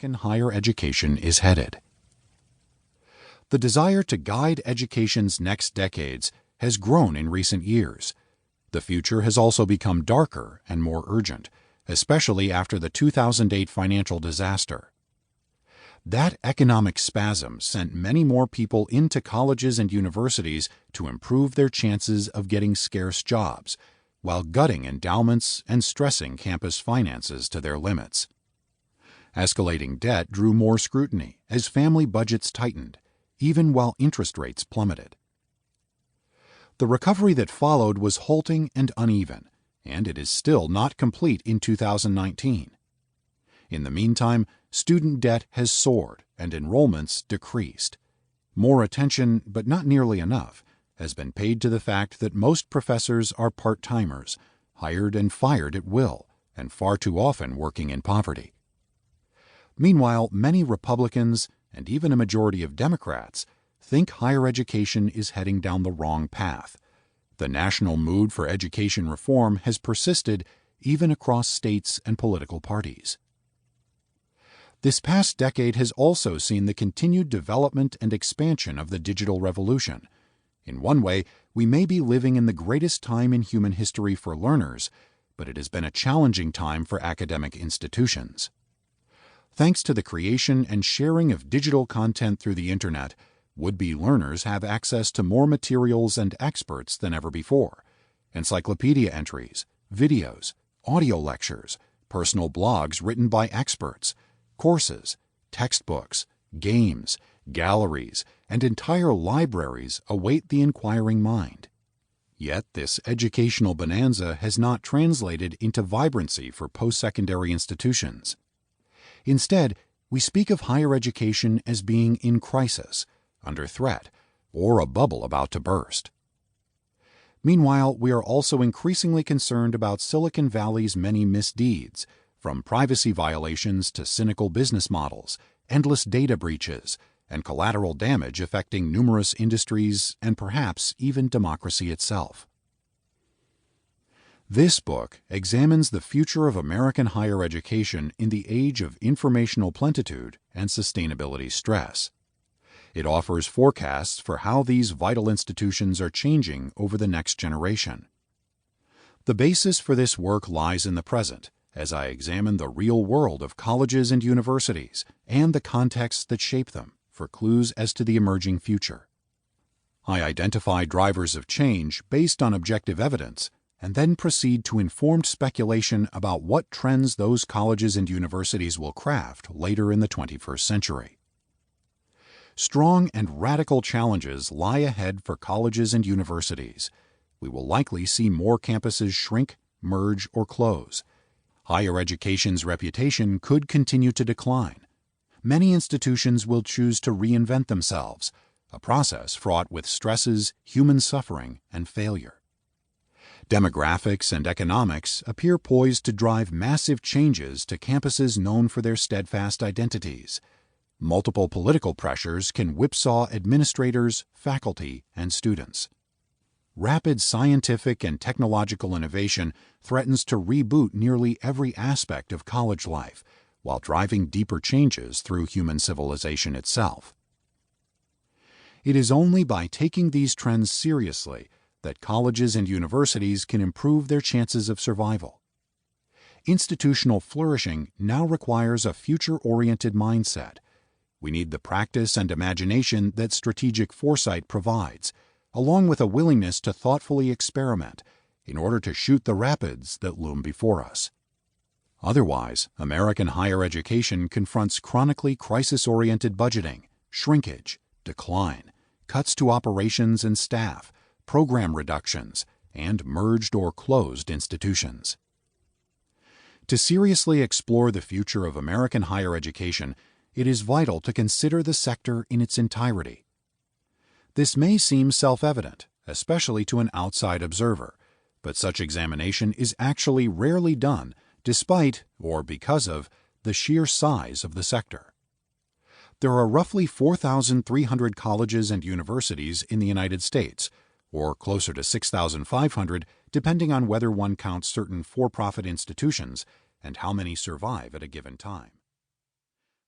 American higher education is headed. The desire to guide education's next decades has grown in recent years. The future has also become darker and more urgent, especially after the 2008 financial disaster. That economic spasm sent many more people into colleges and universities to improve their chances of getting scarce jobs, while gutting endowments and stressing campus finances to their limits. Escalating debt drew more scrutiny as family budgets tightened, even while interest rates plummeted. The recovery that followed was halting and uneven, and it is still not complete in 2019. In the meantime, student debt has soared and enrollments decreased. More attention, but not nearly enough, has been paid to the fact that most professors are part-timers, hired and fired at will, and far too often working in poverty. Meanwhile, many Republicans, and even a majority of Democrats, think higher education is heading down the wrong path. The national mood for education reform has persisted even across states and political parties. This past decade has also seen the continued development and expansion of the digital revolution. In one way, we may be living in the greatest time in human history for learners, but it has been a challenging time for academic institutions. Thanks to the creation and sharing of digital content through the Internet, would-be learners have access to more materials and experts than ever before. Encyclopedia entries, videos, audio lectures, personal blogs written by experts, courses, textbooks, games, galleries, and entire libraries await the inquiring mind. Yet this educational bonanza has not translated into vibrancy for postsecondary institutions. Instead, we speak of higher education as being in crisis, under threat, or a bubble about to burst. Meanwhile, we are also increasingly concerned about Silicon Valley's many misdeeds, from privacy violations to cynical business models, endless data breaches, and collateral damage affecting numerous industries and perhaps even democracy itself. This book examines the future of American higher education in the age of informational plenitude and sustainability stress. It offers forecasts for how these vital institutions are changing over the next generation. The basis for this work lies in the present, as I examine the real world of colleges and universities and the contexts that shape them for clues as to the emerging future. I identify drivers of change based on objective evidence and then proceed to informed speculation about what trends those colleges and universities will craft later in the 21st century. Strong and radical challenges lie ahead for colleges and universities. We will likely see more campuses shrink, merge, or close. Higher education's reputation could continue to decline. Many institutions will choose to reinvent themselves, a process fraught with stresses, human suffering, and failure. Demographics and economics appear poised to drive massive changes to campuses known for their steadfast identities. Multiple political pressures can whipsaw administrators, faculty, and students. Rapid scientific and technological innovation threatens to reboot nearly every aspect of college life, while driving deeper changes through human civilization itself. It is only by taking these trends seriously that colleges and universities can improve their chances of survival. Institutional flourishing now requires a future-oriented mindset. We need the practice and imagination that strategic foresight provides, along with a willingness to thoughtfully experiment in order to shoot the rapids that loom before us. Otherwise, American higher education confronts chronically crisis-oriented budgeting, shrinkage, decline, cuts to operations and staff, program reductions, and merged or closed institutions. To seriously explore the future of American higher education, it is vital to consider the sector in its entirety. This may seem self-evident, especially to an outside observer, but such examination is actually rarely done despite, or because of, the sheer size of the sector. There are roughly 4,300 colleges and universities in the United States, or closer to 6,500 depending on whether one counts certain for-profit institutions and how many survive at a given time.